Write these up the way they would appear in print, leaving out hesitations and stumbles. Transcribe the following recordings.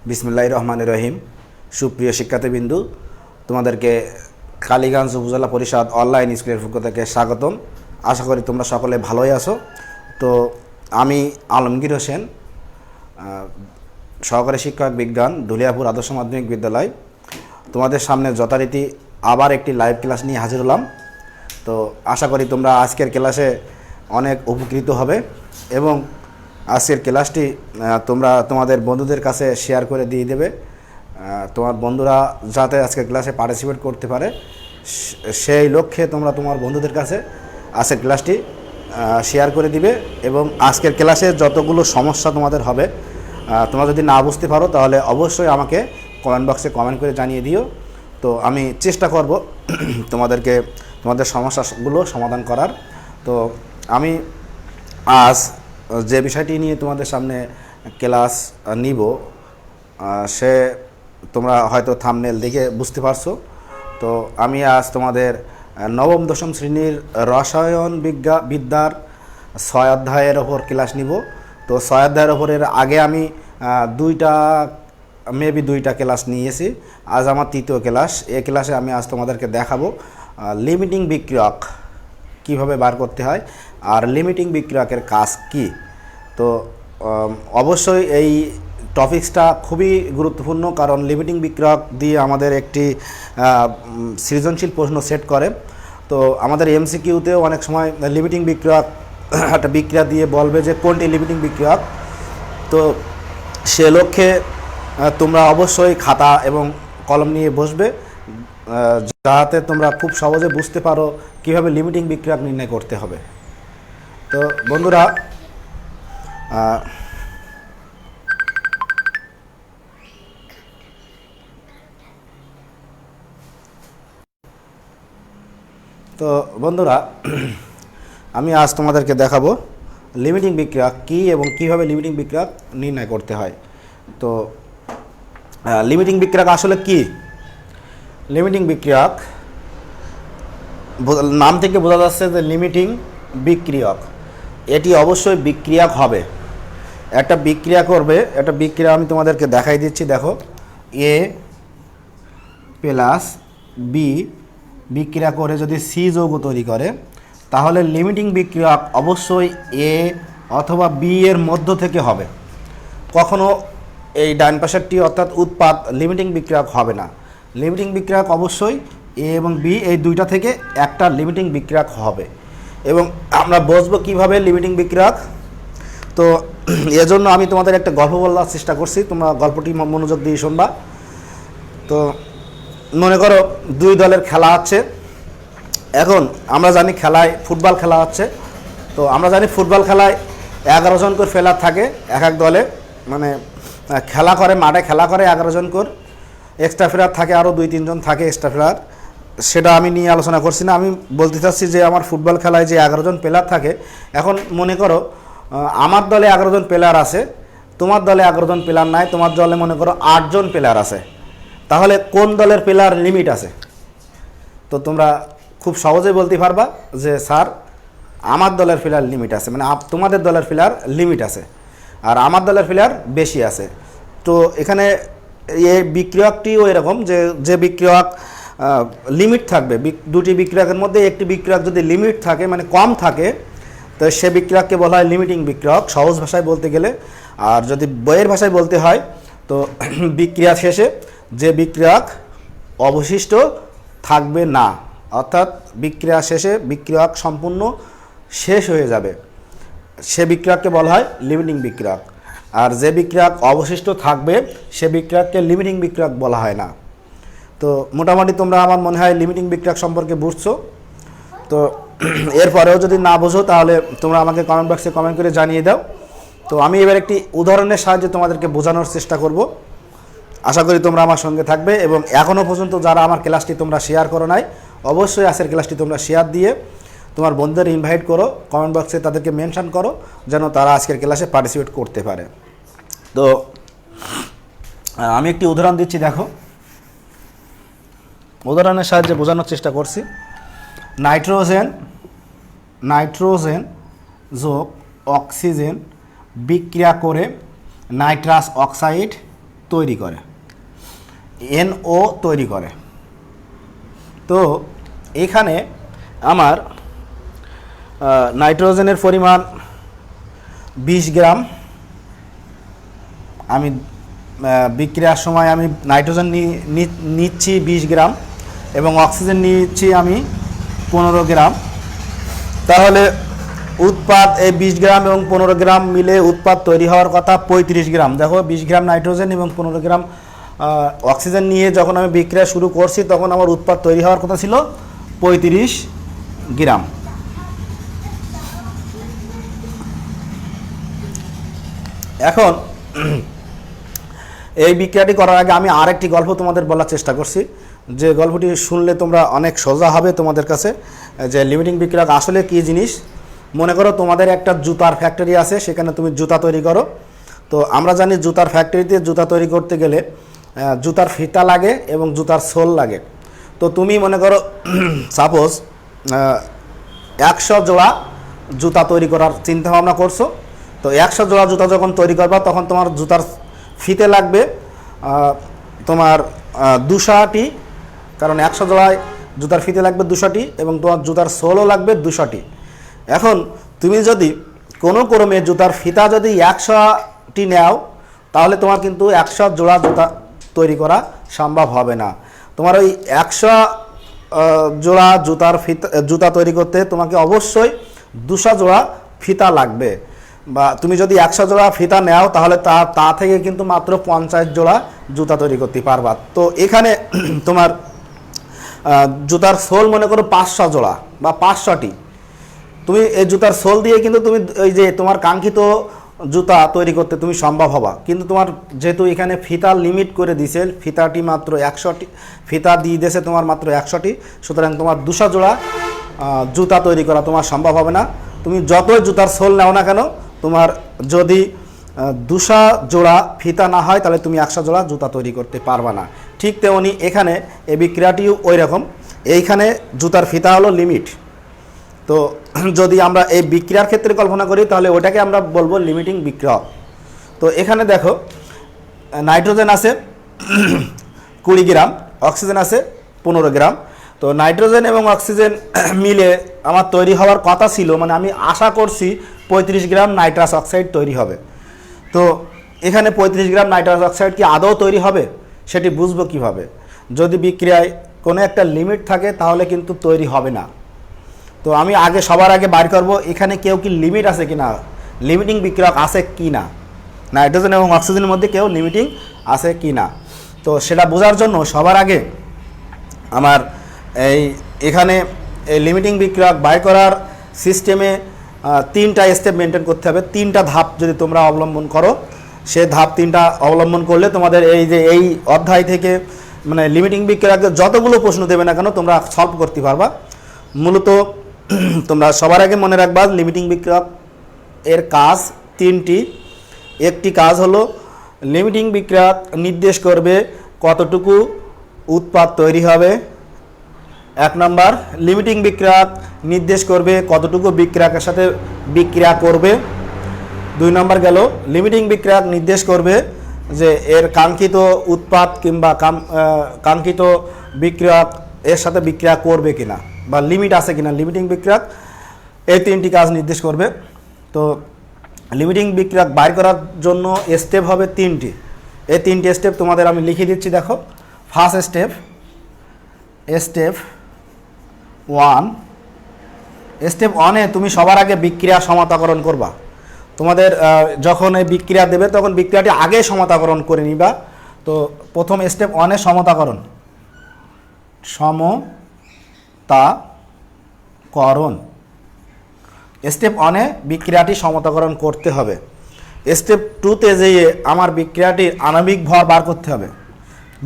বিসমিল্লাহির রহমানির রহিম। সুপ্রিয় শিক্ষার্থীবৃন্দু, তোমাদেরকে কালীগঞ্জ উপজেলা পরিষদ অনলাইন স্কুলের পক্ষ থেকে স্বাগতম। আশা করি তোমরা সকলে ভালোই আছো। তো আমি আলমগীর হোসেন, সহকারী শিক্ষক বিজ্ঞান, ধুলিয়াপুর আদর্শ মাধ্যমিক বিদ্যালয়, তোমাদের সামনে যথারীতি আবার একটি লাইভ ক্লাস নিয়ে হাজির হলাম। তো আশা করি তোমরা আজকের ক্লাসে অনেক উপকৃত হবে এবং আজকের ক্লাসটি তোমরা তোমাদের বন্ধুদের কাছে শেয়ার করে দিয়ে দেবে। তোমার বন্ধুরা যাতে আজকের ক্লাসে পার্টিসিপেট করতে পারে সেই লক্ষ্যে তোমরা তোমার বন্ধুদের কাছে আজকের ক্লাসটি শেয়ার করে দিবে। এবং আজকের ক্লাসে যতগুলো সমস্যা তোমাদের হবে, তোমরা যদি না বুঝতে পারো তাহলে অবশ্যই আমাকে কমেন্ট বক্সে কমেন্ট করে জানিয়ে দিও। তো আমি চেষ্টা করব তোমাদেরকে তোমাদের সমস্যাগুলো সমাধান করার। তো আমি আজ যে বিষয়টি নিয়ে তোমাদের সামনে ক্লাস নিব সে তোমরা হয়তো থাম্বনেল দেখে বুঝতে পারছো। তো আমি আজ তোমাদের নবম দশম শ্রেণীর রসায়ন বিদ্যার 6 অধ্যায়ের ওপর ক্লাস নিব। তো 6 অধ্যায়ের ওপরের আগে আমি দুইটা ক্লাস নিয়েছি। আজ আমার তৃতীয় ক্লাস। এই ক্লাসে আমি আজ তোমাদেরকে দেখাবো লিমিটিং বিক্রিয়ক কীভাবে বার করতে হয় আর লিমিটিং বিক্রিয়কের কাজ কি। তো অবশ্যই এই টপিক্সটা খুবই গুরুত্বপূর্ণ, কারণ লিমিটিং বিক্রিয়ক দিয়ে আমাদের একটি সৃজনশীল প্রশ্ন সেট করে। তো আমাদের এমসিকিউতেও অনেক সময় লিমিটিং বিক্রিয়ক একটা বিক্রিয়া দিয়ে বলবে যে কোনটি লিমিটিং বিক্রিয়ক। তো সে লক্ষ্যে তোমরা অবশ্যই খাতা এবং কলম নিয়ে বসবে, যাতে তোমরা খুব সহজে বুঝতে পারো কীভাবে লিমিটিং বিক্রিয়ক নির্ণয় করতে হবে। তো বন্ধুরা, আমি আজ তোমাদেরকে দেখাবো লিমিটিং বিক্রিয়ক কী এবং কীভাবে লিমিটিং বিক্রিয়ক নির্ণয় করতে হয়। তো লিমিটিং বিক্রিয়ক আসলে কি? লিমিটিং বিক্রিয়ক নাম থেকে বোঝা যাচ্ছে যে লিমিটিং বিক্রিয়ক, এটি অবশ্যই বিক্রিয়ক হবে, একটা বিক্রিয়া করবে। একটা বিক্রিয়া আমি তোমাদেরকে দেখাই দিচ্ছি। দেখো, এ প্লাস বি বিক্রিয়া করে যদি সি যৌগ তৈরি করে, তাহলে লিমিটিং বিক্রিয়ক অবশ্যই এ অথবা বি এর মধ্য থেকে হবে। কখনো এই ডান পাশেরটি অর্থাৎ উৎপাদ লিমিটিং বিক্রিয়ক হবে না। লিমিটিং বিক্রিয়ক অবশ্যই এ এবং বি এই দুইটা থেকে একটা লিমিটিং বিক্রিয়ক হবে। এবং আমরা বুঝবো কীভাবে লিমিটিং বিক্রিয়ক। তো এজন্য আমি তোমাদের একটা গল্প বলার চেষ্টা করছি, তোমরা গল্পটি মনোযোগ দিয়ে শুনবা। তো মনে করো দুই দলের খেলা হচ্ছে। এখন আমরা জানি খেলায় ফুটবল খেলা হচ্ছে। তো আমরা জানি ফুটবল খেলায় 11 জন করে প্লেয়ার থাকে এক এক দলে, মানে খেলা করে, মাঠে খেলা করে 11 জন করে। এক্সট্রা প্লেয়ার থাকে, আরও 2-3 জন থাকে এক্সট্রা প্লেয়ার। সেটা আমি নিয়ে আলোচনা করছি না। আমি বলতে চাচ্ছি যে আমার ফুটবল খেলায় যে 11 জন প্লেয়ার থাকে, এখন মনে করো আমার দলে 11 জন প্লেয়ার আছে, তোমার দলে 11 জন প্লেয়ার নাই, তোমার দলে মনে করো 8 জন প্লেয়ার আছে। তাহলে কোন দলের প্লেয়ার লিমিট আছে? তো তোমরা খুব সহজেই বলতে পারবা যে স্যার আমার দলের প্লেয়ার লিমিট আছে, মানে তোমাদের দলের প্লেয়ার লিমিট আছে আর আমার দলের প্লেয়ার বেশি আছে। তো এখানে এই বিক্রিয়কটিও এরকম যে বিক্রিয়ক লিমিট থাকবে, দুটি বিক্রিয়কের মধ্যে একটি বিক্রিয়ক যদি লিমিট থাকে, মানে কম থাকে, তো সে বিক্রিয়ককে বলা হয় লিমিটিং বিক্রিয়ক, সহজ ভাষায় বলতে গেলে। আর যদি বইয়ের ভাষায় বলতে হয়, তো বিক্রিয়া শেষে যে বিক্রিয়ক অবশিষ্ট থাকবে না, অর্থাৎ বিক্রিয়া শেষে বিক্রিয়ক সম্পূর্ণ শেষ হয়ে যাবে, সে বিক্রিয়ককে বলা হয় লিমিটিং বিক্রিয়ক। আর যে বিক্রিয়ক অবশিষ্ট থাকবে সে বিক্রিয়ককে লিমিটিং বিক্রিয়ক বলা হয় না। তো মোটামুটি তোমরা আমার মনে হয় লিমিটিং বিক্রিয়ক সম্পর্কে বুঝছো। তো এরপরেও যদি না বোঝো তাহলে তোমরা আমাকে কমেন্ট বক্সে কমেন্ট করে জানিয়ে দাও। তো আমি এবার একটি উদাহরণের সাহায্যে তোমাদেরকে বোঝানোর চেষ্টা করব। আশা করি তোমরা আমার সঙ্গে থাকবে এবং এখনও পর্যন্ত যারা আমার ক্লাসটি তোমরা শেয়ার করো নাই, অবশ্যই আজকের ক্লাসটি তোমরা শেয়ার দিয়ে তোমার বন্ধুদের ইনভাইট করো, কমেন্ট বক্সে তাদেরকে মেনশন করো যেন তারা আজকের ক্লাসে পার্টিসিপেট করতে পারে। তো আমি একটি উদাহরণ দিচ্ছি। দেখো, উদাহরণের সাহায্যে বোঝানোর চেষ্টা করছি। নাইট্রোজেন যোগ অক্সিজেন বিক্রিয়া করে নাইট্রাস অক্সাইড তৈরি করে, NO তৈরি করে। তো এখানে আমার নাইট্রোজেনের পরিমাণ 20 গ্রাম, আমি বিক্রিয়ার সময় আমি নাইট্রোজেন নিচ্ছি 20 গ্রাম এবং অক্সিজেন নিচ্ছি আমি 15 গ্রাম। তাহলে উৎপাদ এই 20 গ্রাম এবং 15 গ্রাম মিলে উৎপাদ তৈরি হওয়ার কথা 35 গ্রাম। দেখো 20 গ্রাম নাইট্রোজেন এবং 15 গ্রাম অক্সিজেন নিয়ে যখন আমি বিক্রিয়া শুরু করছি তখন আমার উৎপাদ তৈরি হওয়ার কথা ছিল 35 গ্রাম। এখন এই বিক্রিয়াটি করার আগে আমি আরেকটি গল্প তোমাদের বলার চেষ্টা করছি, যে গল্পটি শুনলে তোমরা অনেক সোজা হবে তোমাদের কাছে যে লিমিটিং বিক্রিয়া আসলে কী জিনিস। মনে করো তোমাদের একটা জুতার ফ্যাক্টরি আছে, সেখানে তুমি জুতা তৈরি করো। তো আমরা জানি জুতার ফ্যাক্টরিতে জুতা তৈরি করতে গেলে জুতার ফিতা লাগে এবং জুতার সোল লাগে। তো তুমি মনে করো সাপোজ 100 জোড়া জুতা তৈরি করার চিন্তা ভাবনা করছো। তো 100 জোড়া জুতা যখন তৈরি করবা তখন তোমার জুতার ফিতে লাগবে তোমার 200টি, কারণ 100 জোড়ায় জুতার ফিতে লাগবে 200টি এবং তোমার জুতার সোলও লাগবে 200টি। এখন তুমি যদি কোনো ক্রমে জুতার ফিতা যদি 100টি নাও তাহলে তোমার কিন্তু 100 জোড়া জুতা তৈরি করা সম্ভব হবে না। তোমার ওই 100 জোড়া জুতা তৈরি করতে তোমাকে অবশ্যই 200 জোড়া ফিতা লাগবে। বা তুমি যদি 100 জোড়া ফিতা নাও তাহলে তা থেকে কিন্তু মাত্র 50 জোড়া জুতা তৈরি করতে পারবা। তো এখানে তোমার জুতার সোল মনে করো 500 জোড়া বা 500টি। তুমি এই জুতার সোল দিয়ে কিন্তু তুমি ওই যে তোমার কাঙ্ক্ষিত জুতা তৈরি করতে তুমি সম্ভব হবা, কিন্তু তোমার যেহেতু এখানে ফিতা লিমিট করে দিছে, ফিতাটি মাত্র 100টি ফিতা দিয়ে দিয়েছে তোমার মাত্র 100টি, সুতরাং তোমার 200 জোড়া জুতা তৈরি করা তোমার সম্ভব হবে না। তুমি যতই জুতার সোল নাও না কেন, তোমার যদি 200 জোড়া ফিতা না হয় তাহলে তুমি 100 জোড়া জুতা তৈরি করতে পারবা না। ঠিক তেমনি এখানে এই বিক্রিয়াটিও ওই রকম, এইখানে জুতার ফিতা হলো লিমিট। তো যদি আমরা এই বিক্রিয়ার ক্ষেত্রে কল্পনা করি তাহলে ওটাকে আমরা বলবো লিমিটিং বিক্রিয়া। তো এখানে দেখো নাইট্রোজেন আছে 20 গ্রাম, অক্সিজেন আছে 15 গ্রাম। তো নাইট্রোজেন এবং অক্সিজেন মিলে আমার তৈরি হওয়ার কথা ছিল, মানে আমি আশা করছি 35 গ্রাম নাইট্রাস অক্সাইড তৈরি হবে। তো এখানে 35 গ্রাম নাইট্রাস অক্সাইড কি আদৌ তৈরি হবে সেটি বুঝবো কিভাবে? যদি বিক্রিয়ায় কোনো একটা লিমিট থাকে তাহলে কিন্তু তৈরি হবে না। তো আমি সবার আগে বার করব এখানে কেউ কি লিমিট আছে কি না, লিমিটিং বিক্রিয়ক আছে কি না, নাইট্রোজেন এবং অক্সিজেনের মধ্যে কেউ লিমিটিং আছে কি না। তো সেটা বোঝার জন্য সবার আগে আমার এখানে এই লিমিটিং বিক্রিয়ক বাই করার সিস্টেমে 3টা স্টেপ মেনটেন করতে হবে। 3টা ধাপ যদি তোমরা অবলম্বন করো, সে ধাপ 3টা অবলম্বন করলে তোমাদের এই অধ্যায় থেকে মানে লিমিটিং বিক্রিয়কের যতগুলো প্রশ্ন দেবে না কেন তোমরা সলভ করতে পারবা। মূলত তোমরা সবার আগে মনে রাখবা লিমিটিং বিক্রিয়ক এর কাজ 3টি। একটি কাজ হলো লিমিটিং বিক্রিয়ক নির্দেশ করবে কতটুকু উৎপাদ তৈরি হবে। 1 নম্বর, লিমিটিং বিক্রিয়ক নির্দেশ করবে কতটুকু বিক্রিয়কের সাথে বিক্রিয়া করবে। 2 নম্বর গেল লিমিটিং বিক্রিয়ক নির্দেশ করবে যে এর কাঙ্ক্ষিত উৎপাদ কিংবা কাঙ্ক্ষিত বিক্রিয়ক এর সাথে বিক্রিয়া করবে কিনা বা লিমিট আছে কিনা। লিমিটিং বিক্রিয়ক এই 3টি কাজ নির্দেশ করবে। তো লিমিটিং বিক্রিয়ক বাইর করার জন্য স্টেপ হবে 3টি। এই 3টি স্টেপ তোমাদের আমি লিখে দিচ্ছি। দেখো, ফার্স্ট স্টেপ 1। স্টেপ 1-এ তুমি সবার আগে বিক্রিয়া সমতাকরণ করবা। তোমাদের যখন এই বিক্রিয়া দেবে তখন বিক্রিয়াটি আগে সমতাকরণ করে নিবা। তো প্রথম স্টেপ 1-এ সমতাকরণ স্টেপ 1-এ বিক্রিয়াটি সমতাকরণ করতে হবে। স্টেপ 2-তে যেয়ে আমার বিক্রিয়াটির আণবিক ভর বার করতে হবে।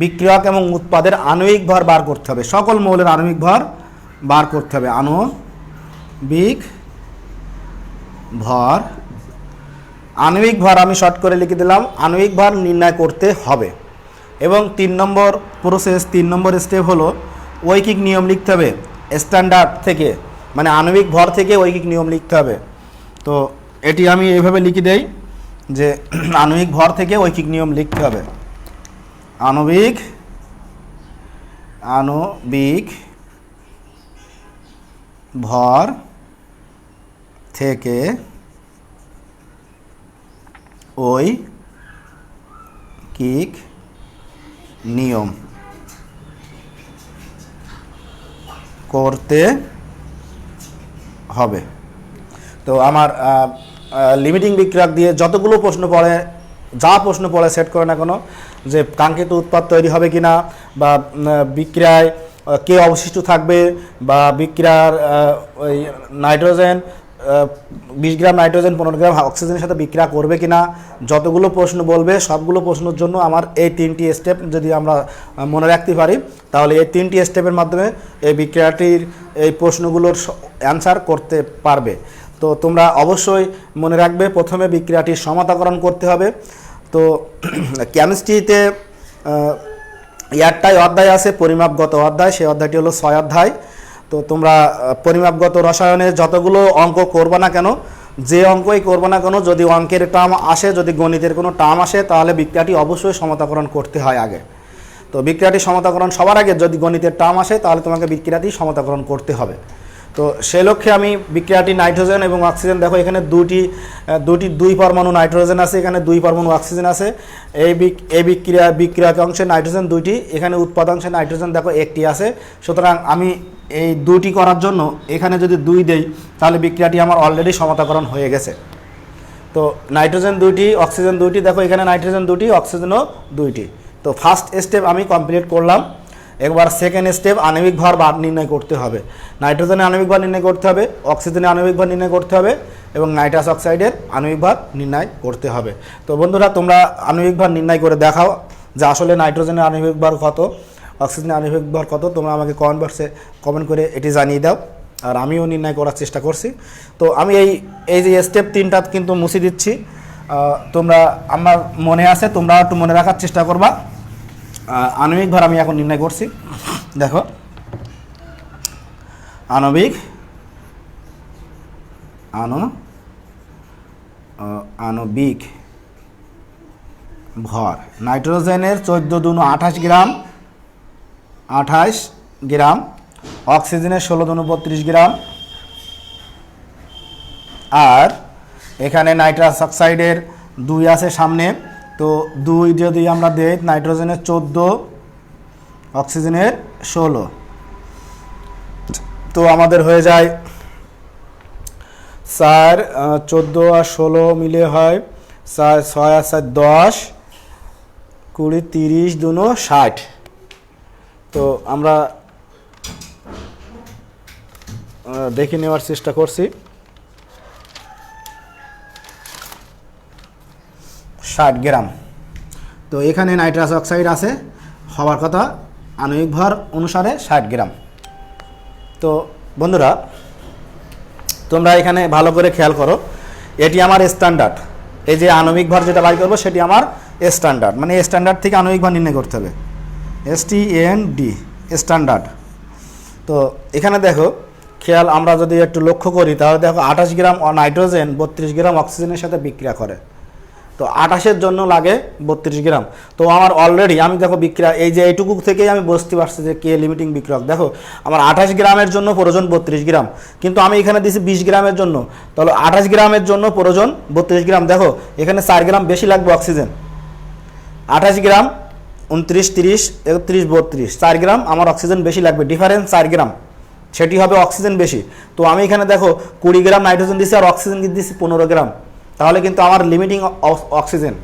বিক্রিয়ক এবং উৎপাদের আণবিক ভর বার করতে হবে, সকল মৌলের আণবিক ভর বার করতে হবে। আণবিক ভর আমি শর্ট করে লিখে দিলাম, আণবিক ভর নির্ণয় করতে হবে। এবং 3 নম্বর প্রসেস, 3 নম্বর স্টেপ হলো ঐকিক নিয়ম লিখতে হবে। স্ট্যান্ডার্ড থেকে মানে আণবিক ভর থেকে ঐকিক নিয়ম লিখতে হবে। তো এটি আমি এইভাবে লিখে দেই যে আণবিক ভর থেকে ঐকিক নিয়ম লিখতে হবে। আণবিক আণবিক ভর থেকে ঐকিক নিয়ম করতে হবে। তো আমার লিমিটিং বিক্রিয়ক দিয়ে যতগুলো প্রশ্ন পড়ে, যা প্রশ্ন পড়ে সেট করে না কোনো, যে কাঙ্ক্ষিত উৎপাদ তৈরি হবে কি না, বা বিক্রিয়ায় কে অবশিষ্ট থাকবে, বা বিক্রিয়ার ওই নাইট্রোজেন 20 গ্রাম নাইট্রোজেন 15 গ্রাম অক্সিজেনের সাথে বিক্রিয়া করবে কি না, যতগুলো প্রশ্ন বলবে সবগুলো প্রশ্নের জন্য আমার এই 3টি স্টেপ যদি আমরা মনে রাখতে পারি, তাহলে এই 3টি স্টেপের মাধ্যমে এই বিক্রিয়াটির এই প্রশ্নগুলোর অ্যান্সার করতে পারবে। তো তোমরা অবশ্যই মনে রাখবে, প্রথমে বিক্রিয়াটির সমতাকরণ করতে হবে। তো কেমিস্ট্রিতে একটাই অধ্যায় আছে, পরিমাপগত অধ্যায়, সেই অধ্যায়টি হলো 6 অধ্যায়। তো তোমরা পরিমাপগত রসায়নে যতগুলো অঙ্ক করবে না কেন, যে অঙ্কই করবে না কেন, যদি অঙ্কের টার্ম আসে, যদি গণিতের কোনো টার্ম আসে, তাহলে বিক্রিয়াটি অবশ্যই সমতাকরণ করতে হয় আগে। তো বিক্রিয়াটি সমতাকরণ সবার আগে যদি গণিতের টার্ম আসে, তাহলে তোমাকে বিক্রিয়াটি সমতাকরণ করতে হবে। তো সেই লক্ষ্যে আমি বিক্রিয়াটি নাইট্রোজেন এবং অক্সিজেন, দেখো এখানে দুই পরমাণু নাইট্রোজেন আছে, এখানে 2 পরমাণু অক্সিজেন আছে। এই বিক্রিয়াকে অংশে নাইট্রোজেন 2টি, এখানে উৎপাদাংশে নাইট্রোজেন দেখো 1টি আছে। সুতরাং আমি এই 2টি করার জন্য এখানে যদি 2 দেই, তাহলে বিক্রিয়াটি আমার অলরেডি সমতাকরণ হয়ে গেছে। তো নাইট্রোজেন 2টি, অক্সিজেন 2টি, দেখো এখানে নাইট্রোজেন 2টি, অক্সিজেনও 2টি। তো ফার্স্ট স্টেপ আমি কমপ্লিট করলাম। একবার সেকেন্ড স্টেপ আণবিক ভর নির্ণয় করতে হবে। নাইট্রোজেনের আণবিক ভর নির্ণয় করতে হবে, অক্সিজেনের আণবিক ভর নির্ণয় করতে হবে, এবং নাইট্রাস অক্সাইডের আণবিক ভর নির্ণয় করতে হবে। তো বন্ধুরা, তোমরা আণবিক ভর নির্ণয় করে দেখাও যে আসলে নাইট্রোজেনের আণবিক ভর কত, অক্সিজেনের আণবিক ভর কত। তোমরা আমাকে কমেন্ট বক্সে কমেন্ট করে এটি জানিয়ে দাও, আর আমিও নির্ণয় করার চেষ্টা করছি। তো আমি এই যে স্টেপ 3টা কিন্তু মুছে দিচ্ছি। তোমরা, আমার মনে আছে, তোমরা একটু মনে রাখার চেষ্টা করবা। আণবিক ভর আমি এখন নির্ণয় করছি। দেখো, আণবিক ভর নাইট্রোজেনের 14 দুনো 28 গ্রাম, অক্সিজেনের 16 দুনো 32 গ্রাম, আর এখানে নাইট্রাস অক্সাইডের 2 আছে সামনে। তো 2 যদি আমরা দেই, নাইট্রোজেনের 14, অক্সিজেনের 16, তো আমাদের হয়ে যায় 4, 14 আর 16 মিলে হয় 4, 6 আর 4 10, 20, 30 দুনো 60। তো আমরা দেখে নেওয়ার চেষ্টা করছি। 60 গ্রাম। তো এখানে নাইট্রাস অক্সাইড আছে, হওয়ার কথা আণবিক ভর অনুসারে 60 গ্রাম। তো বন্ধুরা, তোমরা এখানে ভালো করে খেয়াল করো, এটি আমার স্ট্যান্ডার্ড। এই যে আণবিক ভর যেটা বাই করবো, সেটি আমার স্ট্যান্ডার্ড, মানে স্ট্যান্ডার্ড থেকে আণবিক ভর নির্ণয় করতে হবে, STAND, স্ট্যান্ডার্ড। তো এখানে দেখো খেয়াল, আমরা যদি একটু লক্ষ্য করি, তাহলে দেখো 28 গ্রাম নাইট্রোজেন 32 গ্রাম অক্সিজেনের সাথে বিক্রিয়া করে। তো 28-এর জন্য লাগে 32 গ্রাম। তো আমার অলরেডি, আমি দেখো বিক্রিয়া, এই যে এইটুকু থেকেই আমি বুঝতে পারছি যে কে লিমিটিং বিক্রিয়ক। দেখো আমার 28 গ্রামের জন্য প্রয়োজন 32 গ্রাম, কিন্তু আমি এখানে দিয়েছি 20 গ্রামের জন্য, তাহলে 28 গ্রামের জন্য প্রয়োজন 32 গ্রাম। দেখো এখানে 4 গ্রাম বেশি লাগবে অক্সিজেন। 28 গ্রাম 29, 30, 31, 32, 4 গ্রাম আমার অক্সিজেন বেশি লাগবে, ডিফারেন্স 4 গ্রাম, সেটি হবে অক্সিজেন বেশি। তো আমি এখানে দেখো 20 গ্রাম নাইট্রোজেন দিচ্ছি, আর অক্সিজেন দিচ্ছি 15 গ্রাম। তাহলে কিন্তু আমার লিমিটিং অক্সিজেন,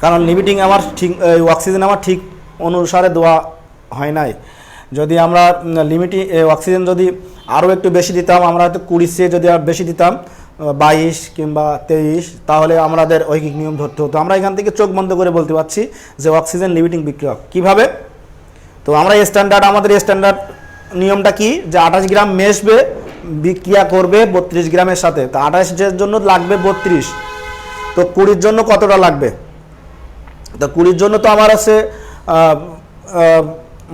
কারণ লিমিটিং আমার ঠিক, অক্সিজেন আমার ঠিক অনুসারে দেওয়া হয় নাই। যদি আমরা লিমিটিং অক্সিজেন যদি আরও একটু বেশি দিতাম, আমরা হয়তো 20 চেয়ে যদি আর বেশি দিতাম, 22 কিংবা 23, তাহলে আমাদের ঐকিক নিয়ম ধরতে হতো। আমরা এখান থেকে চোখ বন্ধ করে বলতে পারছি যে অক্সিজেন লিমিটিং বিক্রিয়ক। কীভাবে? তো আমরা আমাদের স্ট্যান্ডার্ড নিয়মটা কি, যে 28 গ্রাম মেশবে, বিক্রিয়া করবে 32 গ্রামের সাথে। তো 28-এর জন্য লাগবে 32, তো 20-র জন্য কতটা লাগবে? তো 20-র জন্য তো আমার আছে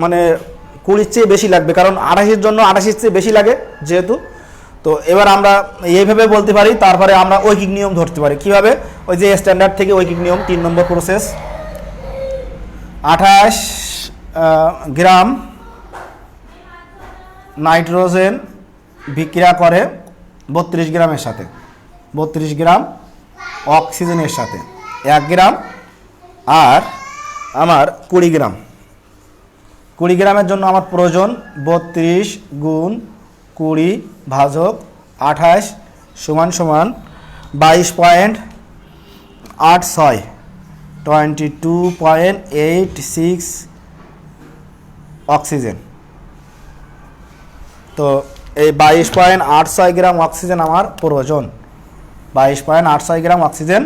মানে 20-র চেয়ে বেশি লাগবে, কারণ 28-এর জন্য 28-এর চেয়ে বেশি লাগে যেহেতু। তো এবার আমরা এইভাবে বলতে পারি, তারপরে আমরা ঐকিক নিয়ম ধরতে পারি। কিভাবে? ওই যে স্ট্যান্ডার্ড থেকে ঐকিক নিয়ম, 3 নম্বর প্রসেস। 28 গ্রাম নাইট্রোজেন বিক্রিয়া করে 32 গ্রামের সাথে, 32 গ্রাম অক্সিজেনের সাথে 1 গ্রাম, আর আমার 20 গ্রাম, 20 গ্রামের জন্য আমার প্রয়োজন 32 গুণ 20 ভাজক 28 সমান সমান 22.86, 22.86 অক্সিজেন। তো এই 22.86 গ্রাম অক্সিজেন আমার প্রয়োজন, 22.86 গ্রাম অক্সিজেন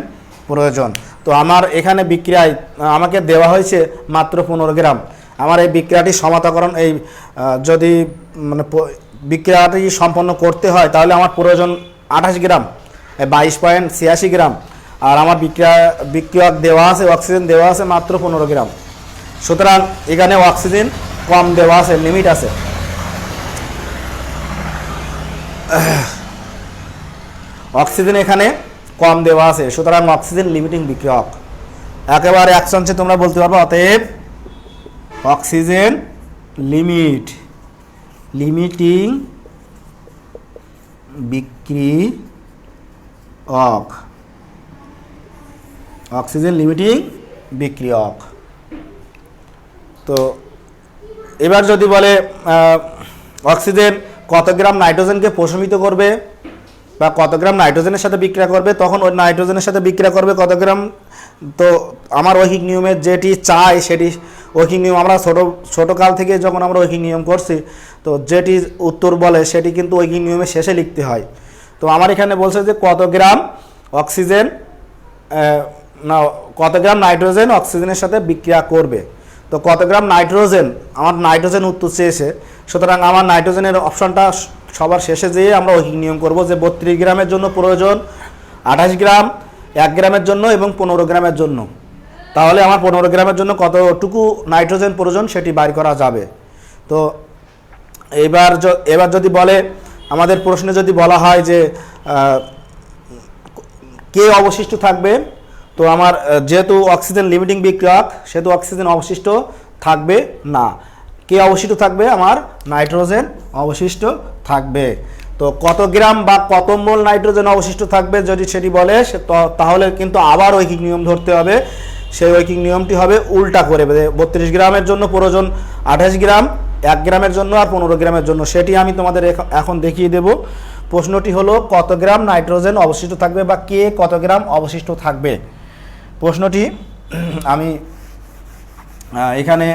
প্রয়োজন। তো আমার এখানে বিক্রিয়ায় আমাকে দেওয়া হয়েছে মাত্র 15 গ্রাম। আমার এই বিক্রিয়াটি সমান্তরাকরণ এই যদি মানে বিক্রিয়াটি সম্পন্ন করতে হয় তাহলে আমার প্রয়োজন 28 গ্রাম, 22.86 গ্রাম, আর আমার বিক্রিয়ক দেওয়া আছে, অক্সিজেন দেওয়া আছে মাত্র 15 গ্রাম। সুতরাং এখানে অক্সিজেন কম দেওয়া আছে, লিমিট আছে। অক্সিজেন এখানে কম দেওয়া আছে, সুতরাং অক্সিজেন লিমিটিং বিক্রিয়ক। একেবারে এক চান্সে তোমরা বলতে পারবে অতএব অক্সিজেন লিমিটিং বিক্রিয়ক, অক্সিজেন লিমিটিং বিক্রিয়ক। তো এবার যদি বলে অক্সিজেন কত গ্রাম নাইট্রোজেনকে প্রশমিত করবে বা কত গ্রাম নাইট্রোজেনের সাথে বিক্রিয়া করবে, তখন ওই নাইট্রোজেনের সাথে বিক্রিয়া করবে কত গ্রাম। তো আমার ঐকিক নিয়মের যেটি চাই সেটি ঐকিক নিয়ম আমরা ছোটোকাল থেকে যখন আমরা ঐকিক নিয়ম করছি, তো যেটি উত্তর বলে সেটি কিন্তু ঐকিক নিয়মের শেষে লিখতে হয়। তো আমার এখানে বলছে যে কত গ্রাম অক্সিজেন না কত গ্রাম নাইট্রোজেন অক্সিজেনের সাথে বিক্রিয়া করবে। তো কত গ্রাম নাইট্রোজেন, আমার নাইট্রোজেন উত্তর চেয়েছে, সুতরাং আমার নাইট্রোজেনের অপশনটা সবার শেষে যেয়ে আমরা ঐকিক নিয়ম করব যে 32 গ্রামের জন্য প্রয়োজন 28 গ্রাম, 1 গ্রামের জন্য এবং 15 গ্রামের জন্য। তাহলে আমার 15 গ্রামের জন্য কতটুকু নাইট্রোজেন প্রয়োজন সেটি বাইর করা যাবে। তো এবার যদি বলে আমাদের প্রশ্নে যদি বলা হয় যে কে অবশিষ্ট থাকবে, তো আমার যেহেতু অক্সিজেন লিমিটিং বিক্রিয়ক সেহেতু অক্সিজেন অবশিষ্ট থাকবে না। কে অবশিষ্ট থাকবে, আমার নাইট্রোজেন অবশিষ্ট থাকবে। তো কত গ্রাম বা কত মোল নাইট্রোজেন অবশিষ্ট থাকবে যদি সেটি বলে তাহলে কিন্তু আবার ঐকিক নিয়ম ধরতে হবে। সেই ঐকিক নিয়মটি হবে উল্টা করে, 32 গ্রামের জন্য প্রয়োজন 28 গ্রাম, 1 গ্রামের জন্য আর 15 গ্রামের জন্য। সেটি আমি তোমাদের এখন দেখিয়ে দেব। প্রশ্নটি হলো কত গ্রাম নাইট্রোজেন অবশিষ্ট থাকবে বা কে কত গ্রাম অবশিষ্ট থাকবে। প্রশ্নটি আমি এখানে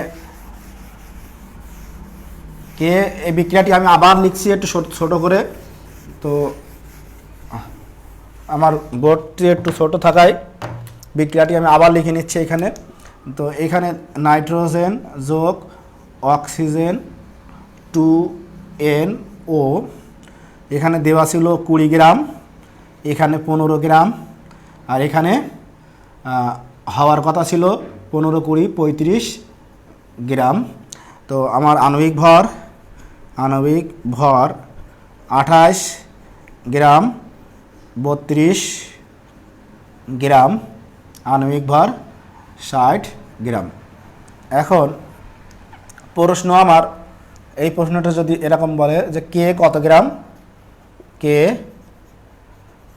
কে এই বিক্রিয়াটি আমি আবার লিখছি একটু ছোট করে। তো আমার বোর্ডটি একটু ছোট থাকায় বিক্রিয়াটি আমি আবার লিখে নিচ্ছি এখানে। তো এখানে নাইট্রোজেন যোগ অক্সিজেন 2NO, এখানে দেওয়া ছিল 20 গ্রাম, এখানে 15 গ্রাম, আর এখানে হওয়ার কথা ছিল 15, 20, 35 গ্রাম। তো আমার আণবিক ভর 28 গ্রাম, 32 গ্রাম, আণবিক ভর 60 গ্রাম। এখন প্রশ্ন আমার এই প্রশ্নটা যদি এরকম বলে যে কে কত গ্রাম, কে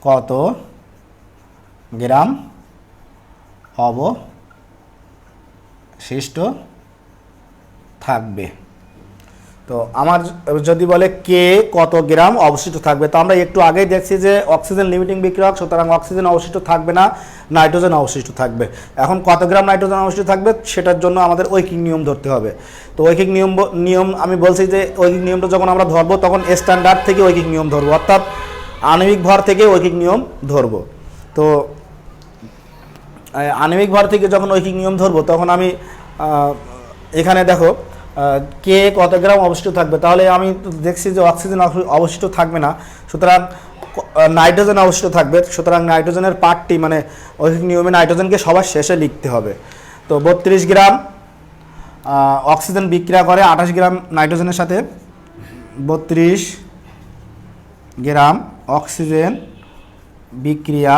কত গ্রাম অবশিষ্ট থাকবে। তো আমার যদি বলে কে কত গ্রাম অবশিষ্ট থাকবে, তো আমরা একটু আগেই দেখছি যে অক্সিজেন লিমিটিং বিক্রিয়ক, সুতরাং অক্সিজেন অবশিষ্ট থাকবে না, নাইট্রোজেন অবশিষ্ট থাকবে। এখন কত গ্রাম নাইট্রোজেন অবশিষ্ট থাকবে সেটার জন্য আমাদের ঐকিক নিয়ম ধরতে হবে। তো ঐকিক নিয়ম আমি বলছি যে ঐকিক নিয়মটা যখন আমরা ধরবো তখন স্ট্যান্ডার্ড থেকে ঐকিক নিয়ম ধরবো, অর্থাৎ আণবিক ভর থেকে ঐকিক নিয়ম ধরবো। তো আণবিক ভর থেকে যখন ঐকিক নিয়ম ধরবো তখন আমি এখানে দেখো কে কত গ্রাম অবশিষ্ট থাকবে, তাহলে আমি দেখছি যে অক্সিজেন অবশিষ্ট থাকবে না, সুতরাং নাইট্রোজেন অবশিষ্ট থাকবে। সুতরাং নাইট্রোজেনের পার্টটি মানে ঐকিক নিয়মে নাইট্রোজেনকে সবার শেষে লিখতে হবে। তো 32 গ্রাম অক্সিজেন বিক্রিয়া করে 28 গ্রাম নাইট্রোজেনের সাথে, 32 গ্রাম অক্সিজেন বিক্রিয়া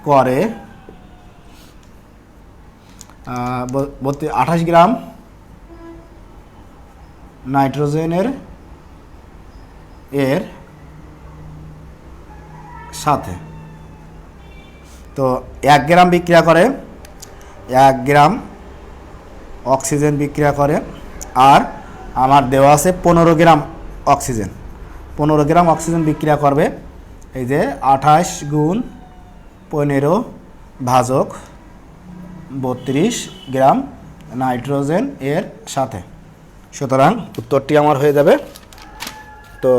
করে 28 গ্রাম নাইট্রোজেনের এর সাথে। তো 1 গ্রাম বিক্রিয়া করে, 1 গ্রাম অক্সিজেন বিক্রিয়া করে, আর আমার দেওয়া আছে 15 গ্রাম অক্সিজেন। 15 গ্রাম অক্সিজেন বিক্রিয়া করবে এই যে 28 গুণ 15 ভাজক 32 গ্রাম নাইট্রোজেন এর সাথে। সুতরাং উত্তরটি আমার হয়ে যাবে, তো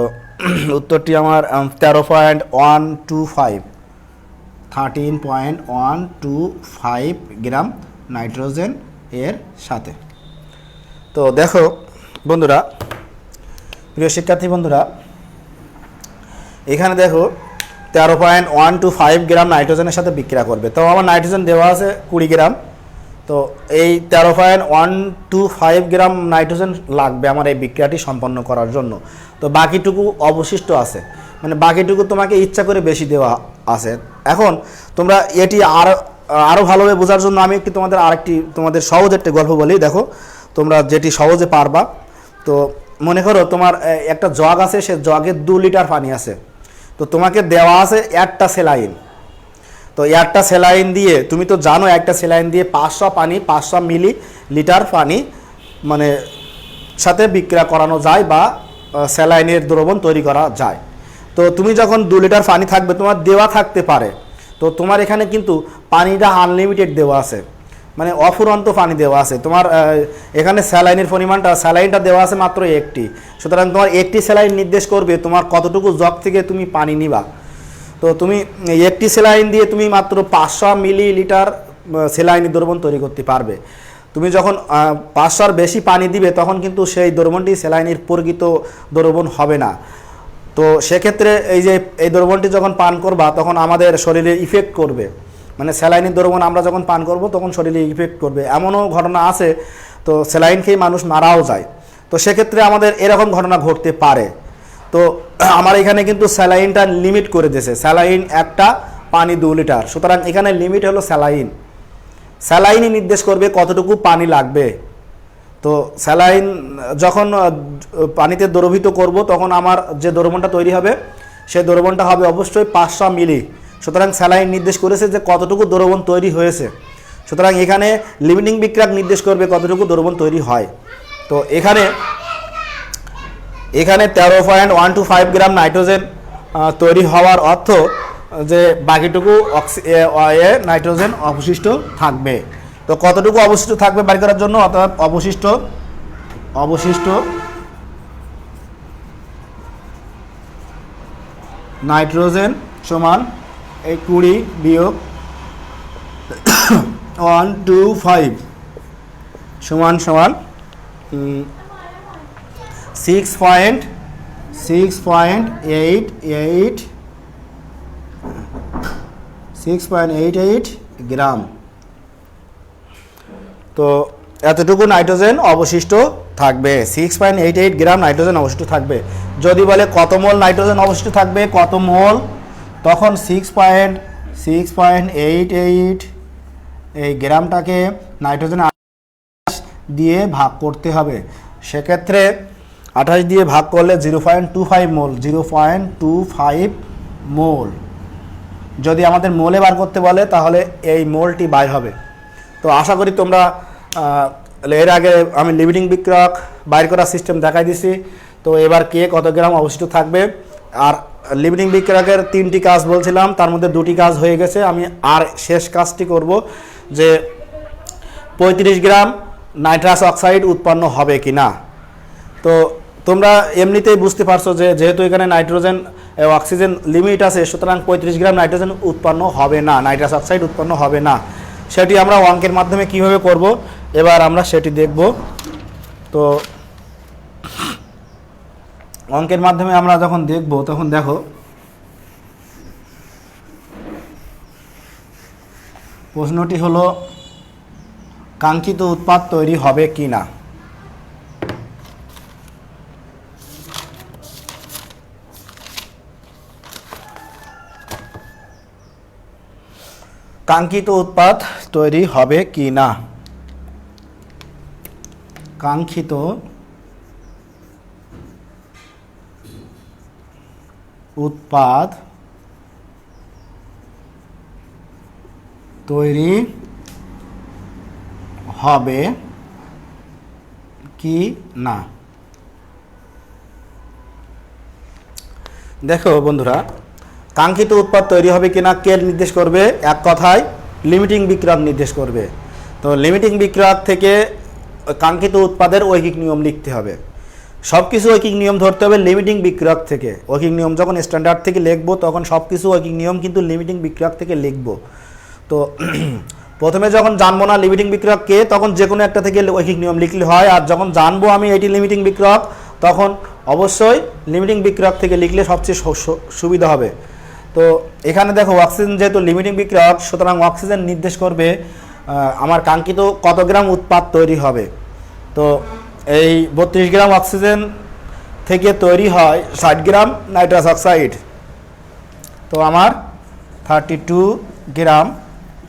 উত্তরটি আমার 13.125 গ্রাম নাইট্রোজেন এর সাথে। তো দেখো বন্ধুরা, প্রিয় শিক্ষার্থী বন্ধুরা, এখানে দেখো 13.125 গ্রাম নাইট্রোজেনের সাথে বিক্রিয়া করবে। তো আমার নাইট্রোজেন দেওয়া আছে 20 গ্রাম, তো এই 13.125 গ্রাম নাইট্রোজেন লাগবে আমার এই বিক্রিয়াটি সম্পন্ন করার জন্য। তো বাকিটুকু অবশিষ্ট আছে, মানে বাকিটুকু তোমাকে ইচ্ছা করে বেশি দেওয়া আছে। এখন তোমরা এটি আরও ভালোভাবে বোঝার জন্য আমি একটি তোমাদের সহজ একটি গল্প বলি, দেখো তোমরা যেটি সহজে পারবা। তো মনে করো তোমার একটা জগ আছে, সে জগে 2 লিটার পানি আছে। তো তোমাকে দেওয়া আছে একটা স্যালাইন। তো একটা স্যালাইন দিয়ে, তুমি তো জানো একটা স্যালাইন দিয়ে 500 মিলি লিটার পানি মানে সাথে বিক্রিয়া করানো যায় বা স্যালাইনের দ্রবণ তৈরি করা যায়। তো তুমি যখন 2 লিটার পানি থাকবে, তোমার দেওয়া থাকতে পারে, তো তোমার এখানে কিন্তু পানিটা আনলিমিটেড দেওয়া আছে, মানে অফুরন্ত পানি দেওয়া আছে। তোমার এখানে স্যালাইনের পরিমাণটা, স্যালাইনটা দেওয়া আছে মাত্র একটি। সুতরাং তোমার একটি স্যালাইন নির্দেশ করবে তোমার কতটুকু জগ থেকে তুমি পানি নিবা। তো তুমি একটি স্যালাইন দিয়ে তুমি মাত্র 500 মিলি লিটার স্যালাইনের দ্রবণ তৈরি করতে পারবে। তুমি যখন 500-র বেশি পানি দিবে, তখন কিন্তু সেই দ্রবণটি স্যালাইনের প্রকৃত দ্রবণ হবে না। তো সেক্ষেত্রে এই দ্রবণটি যখন পান করবা, তখন আমাদের শরীরে ইফেক্ট করবে, মানে স্যালাইনের দ্রবণ আমরা যখন পান করব তখন শরীরে ইফেক্ট করবে, এমনও ঘটনা আছে। তো স্যালাইন খেয়ে মানুষ মারাও যায়। তো সেক্ষেত্রে আমাদের এরকম ঘটনা ঘটতে পারে। তো আমার এখানে কিন্তু স্যালাইনটা লিমিট করে দিয়েছে, স্যালাইন একটা, পানি 2 লিটার। সুতরাং এখানে লিমিট হলো স্যালাইনই নির্দেশ করবে কতটুকু পানি লাগবে। তো স্যালাইন যখন পানিতে দ্রবীভূত করব, তখন আমার যে দ্রবণটা তৈরি হবে, সেই দ্রবণটা হবে অবশ্যই 500 মিলি। সুতরাং স্যালাইন নির্দেশ করেছে যে কতটুকু দ্রবণ তৈরি হয়েছে। সুতরাং এখানে লিমিটিং বিক্রিয়া নির্দেশ করবে কতটুকু দ্রবণ তৈরি হয়। তো এখানে 13.125 গ্রাম নাইট্রোজেন তৈরি হওয়ার অর্থ যে বাকিটুকু নাইট্রোজেন অবশিষ্ট থাকবে। তো কতটুকু অবশিষ্ট থাকবে বাড়ি করার জন্য, অর্থাৎ অবশিষ্ট নাইট্রোজেন সমান এই 20 বিয়োগ 125 সমান 6.88 গ্রাম। তো এতটুকু নাইট্রোজেন অবশিষ্ট থাকবে, 6.88 গ্রাম নাইট্রোজেন অবশিষ্ট থাকবে। যদি বলে কত মোল নাইট্রোজেন অবশিষ্ট থাকবে, কত মোল, তখন 6.88 এই গ্রামটাকে নাইট্রোজেন দিয়ে ভাগ করতে হবে। সেক্ষেত্রে 28 দিয়ে ভাগ করলে 0.25 মোল, 0.25 মোল। যদি আমাদের মোলে বার করতে বলে, তাহলে এই মোলটি বাইর হবে। তো আশা করি তোমরা, এর আগে আমি লিমিটিং বিক্রিয়ক বাইর করার সিস্টেম দেখাই দিছি। তো এবার কে কত গ্রাম অবশিষ্ট থাকবে, আর লিমিটিং বিক্রিয়কের 3টি কাজ বলছিলাম, তার মধ্যে 2টি কাজ হয়ে গেছে। আমি আর শেষ কাজটি করব যে 35 গ্রাম নাইট্রাস অক্সাইড উৎপন্ন হবে কি না। তো তোমরা এমনিতেই বুঝতে পারছো যে যেহেতু এখানে নাইট্রোজেন অক্সিজেন লিমিট আছে, সুতরাং 35 গ্রাম নাইট্রোজেন উৎপন্ন হবে না, নাইট্রাস অক্সাইড উৎপন্ন হবে না। সেটি আমরা অঙ্কের মাধ্যমে কিভাবে করব, এবার আমরা সেটি দেখব। তো অঙ্কের মাধ্যমে আমরা যখন দেখব, তখন দেখো প্রশ্নটি হলো কাঙ্ক্ষিত উৎপাদ তৈরি হবে কি না। কাঙ্ক্ষিত উৎপাদ তৈরি হবে কি না। কাঙ্ক্ষিত উৎপাদ তৈরি হবে কি না। দেখো বন্ধুরা, কাঙ্ক্ষিত উৎপাদ তৈরি হবে কিনা কে নির্দেশ করবে? এক কথায় লিমিটিং বিক্রিয়ক নির্দেশ করবে। তো লিমিটিং বিক্রিয়ক থেকে কাঙ্ক্ষিত উৎপাদের ঐকিক নিয়ম লিখতে হবে। সব কিছু ঐকিক নিয়ম ধরতে হবে লিমিটিং বিক্রিয়ক থেকে। ঐকিক নিয়ম যখন স্ট্যান্ডার্ড থেকে লিখবো তখন সব কিছু ঐকিক নিয়ম কিন্তু লিমিটিং বিক্রিয়ক থেকে লিখবো। তো প্রথমে যখন জানবো না লিমিটিং বিক্রিয়ক কে, তখন যে কোনো একটা থেকে ঐকিক নিয়ম লিখলে হয়। আর যখন জানবো আমি এটি লিমিটিং বিক্রিয়ক, তখন অবশ্যই লিমিটিং বিক্রিয়ক থেকে লিখলে সবচেয়ে সুবিধা হবে। তো এখানে দেখো অক্সিজেন যেহেতু লিমিটিং বিক্রিয়ক, সুতরাং অক্সিজেন নির্দেশ করবে আমার কাঙ্ক্ষিত কত গ্রাম উৎপাদ তৈরি হবে। তো এই 32 গ্রাম অক্সিজেন থেকে তৈরি হয় 60 গ্রাম নাইট্রাস অক্সাইড। তো আমার 32 গ্রাম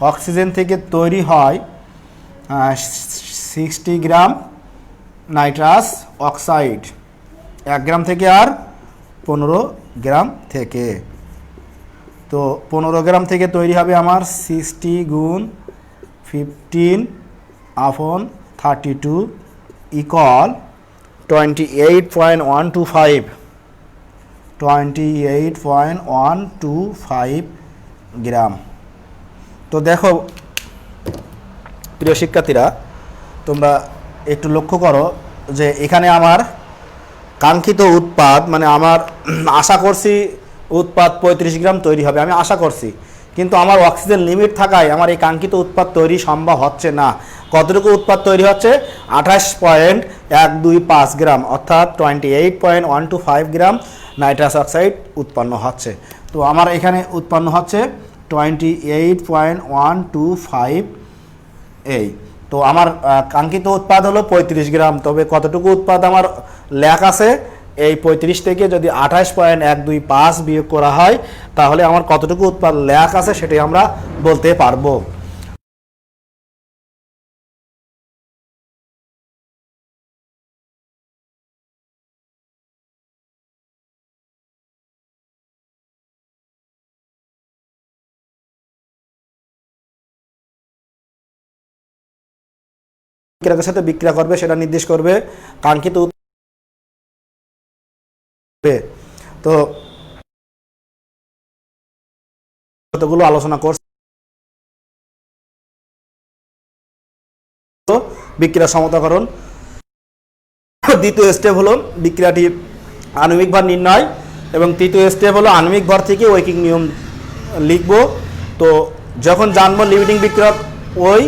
অক্সিজেন থেকে তৈরি হয় 60 গ্রাম নাইট্রাস অক্সাইড। 1 গ্রাম থেকে আর 15 গ্রাম থেকে। তো 15 গ্রাম থেকে তৈরি হবে আমার 60 গুণ 15/32 ইকুয়াল 28.125 গ্রাম। তো দেখো প্রিয় শিক্ষার্থীরা, তোমরা একটু লক্ষ্য করো যে এখানে আমার কাঙ্ক্ষিত উৎপাদ মানে আমার আশা করছি উৎপাদ 35 গ্রাম তৈরি হবে, আমি আশা করছি, কিন্তু আমার অক্সিজেন লিমিট থাকায় আমার এই কাঙ্ক্ষিত উৎপাদ তৈরি সম্ভব হচ্ছে না। কতটুকু উৎপাদ তৈরি হচ্ছে? 28.125 গ্রাম, অর্থাৎ 28.125 গ্রাম নাইট্রাস অক্সাইড উৎপন্ন হচ্ছে। তো আমার এখানে উৎপন্ন হচ্ছে 28.125 এই। তো আমার কাঙ্ক্ষিত উৎপাদ হলো 35 গ্রাম, তবে কতটুকু উৎপাদ আমার লেখ আছে? এই 35 থেকে যদি 28.125 বিয়োগ করা হয় তাহলে আমার কতটুকু উৎপাদ লেখ আছে সেটাই আমরা বলতে পারবো। বিক্রিয়কের সাথে বিক্রিয়া করবে সেটা নির্দেশ করবে কাঙ্ক্ষিত। তো কতগুলো আলোচনা করছে বিক্রিয়া সমতাকরণ। দ্বিতীয় স্টেপ হলো বিক্রিয়াটি আণবিক ভর নির্ণয়, এবং তৃতীয় স্টেপ হলো আণবিক ভর থেকে ঐকিক নিয়ম লিখব। তো যখন জানবো লিমিটিং বিক্রিয়ক ওই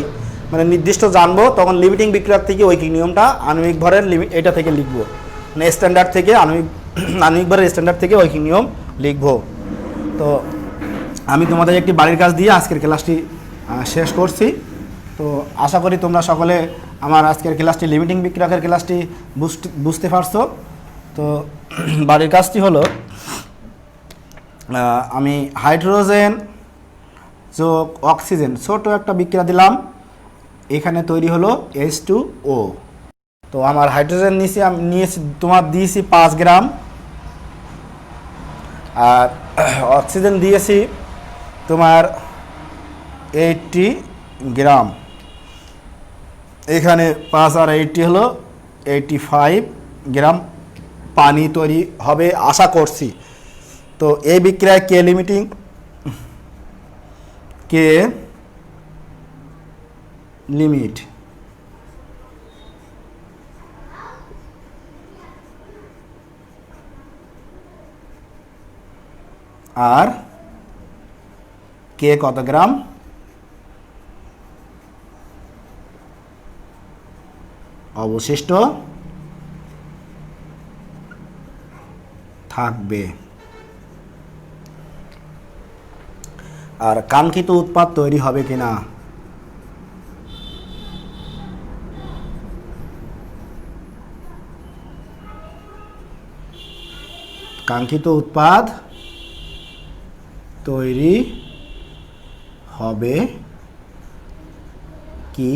মানে নির্দিষ্ট জানবো, তখন লিমিটিং বিক্রিয়ক থেকে ঐকিক নিয়মটা আণবিক ভরের এটা থেকে লিখবো, মানে স্ট্যান্ডার্ড থেকে আণবিক ভরের স্ট্যান্ডার্ড থেকে ঐকিক নিয়ম লিখবো। তো আমি তোমাদের একটি বাড়ির কাজ দিয়ে আজকের ক্লাসটি শেষ করছি। তো আশা করি তোমরা সকলে আমার আজকের ক্লাসটি লিমিটিং বিক্রিয়কের ক্লাসটি বুঝতে পারছো। তো বাড়ির কাজটি হলো আমি হাইড্রোজেন যোগ অক্সিজেন ছোট একটা বিক্রিয়া দিলাম, এখানে তৈরি হলো H2O। তো আমার হাইড্রোজেন আমি নিয়েছি তোমার দিয়েছি 5 গ্রাম, আর অক্সিজেন দিয়েছি তোমার 80 গ্রাম। এখানে 5 আর 80 হলো 85 গ্রাম পানি তৈরি হবে আশা করছি। তো এই বিক্রিয়ায় কে লিমিটিং, কে লিমিট, আর কে কত গ্রাম অবশিষ্ট থাকবে, আর কাঙ্ক্ষিত উৎপাদ তৈরি হবে কিনা। কাঙ্ক্ষিত উৎপাদ তৈরি হবে কি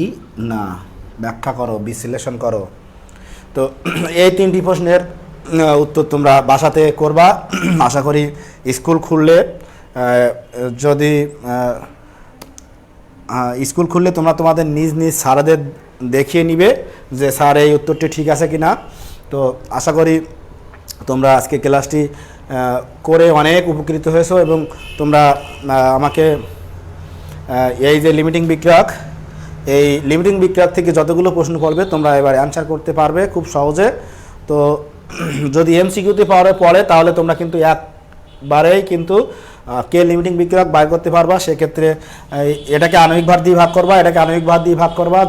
না ব্যাখ্যা করো, বিশ্লেষণ করো। তো এই 3টি প্রশ্নের উত্তর তোমরা বাসাতে করবা। আশা করি স্কুল খুললে যদি স্কুল খুললে তোমরা তোমাদের নিজ নিজ স্যারদের দেখিয়ে নিবে যে স্যার এই উত্তরটি ঠিক আছে কি না। তো আশা করি তোমরা আজকে ক্লাসটি করে অনেক উপকৃত হয়েছো এবং তোমরা আমাকে এই যে লিমিটিং বিক্রিয়ক, এই লিমিটিং বিক্রিয়ক থেকে যতগুলো প্রশ্ন পড়বে তোমরা এবার অ্যান্সার করতে পারবে খুব সহজে। তো যদি এমসিকিউতে পড়ে তাহলে তোমরা কিন্তু একবারেই কিন্তু কে লিমিটিং বিক্রিয়ক বাইর করতে পারবা। সেক্ষেত্রে এটাকে আণবিক ভার দিয়ে ভাগ করবা, এটাকে আণবিক ভার দিয়ে ভাগ করবা,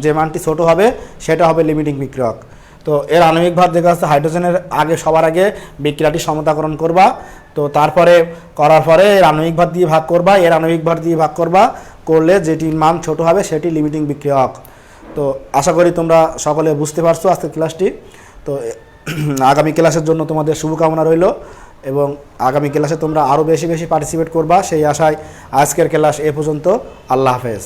যে মানটি ছোট হবে সেটা হবে লিমিটিং বিক্রিয়ক। তো এর আণবিক ভার দেখা যাচ্ছে হাইড্রোজেনের সবার আগে বিক্রিয়াটি সমতাকরণ করবা। তো তারপরে করার পরে এর আণবিক ভার দিয়ে ভাগ করবা, এর আণবিক ভার দিয়ে ভাগ করবা, করলে যেটির মান ছোট হবে সেটি লিমিটিং বিক্রিয়ক। তো আশা করি তোমরা সকলে বুঝতে পারছো আজকের ক্লাসটি। তো আগামী ক্লাসের জন্য তোমাদের শুভকামনা রইল এবং আগামী ক্লাসে তোমরা আরও বেশি বেশি পার্টিসিপেট করবা সেই আশায় আজকের ক্লাস এ পর্যন্ত। আল্লাহ হাফেজ।